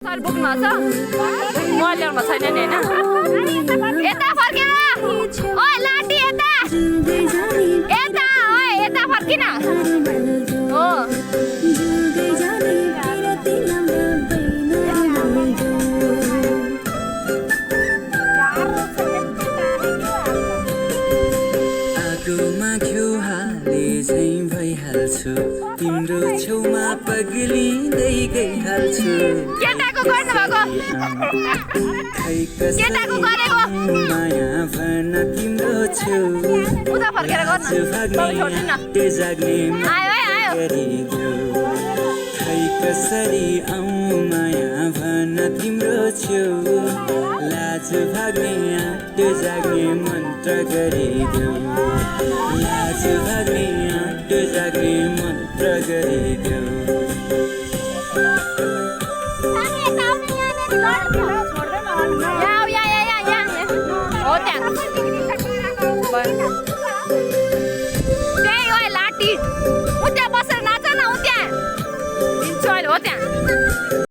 sir बोक्नु छ मोबाइलमा छैन नि हैन यता फर्केर ओइ लाटी यता यता ओइ यता फर्किन हो आगोमा घिउ हाले झैँ भइहाल्छु तिम्रो छेउमा पग्लिँदै गइहाल्छु केटाको गर्नु भएको केटाको गरेको माया भन तिम्रो छेउ उता फर्केर गर्नु जाग्ने आयो आयो गरिदेऊ खै कसरी आउँ माया भन तिम्रो छेउ लाज भाग्ने आँट जाग्ने मन्त्र गरिदेऊ लाज भाग्ने आँट जाग्ने मन्त्र गरिदेऊ हो त्यहाँ त्यही हो लाटी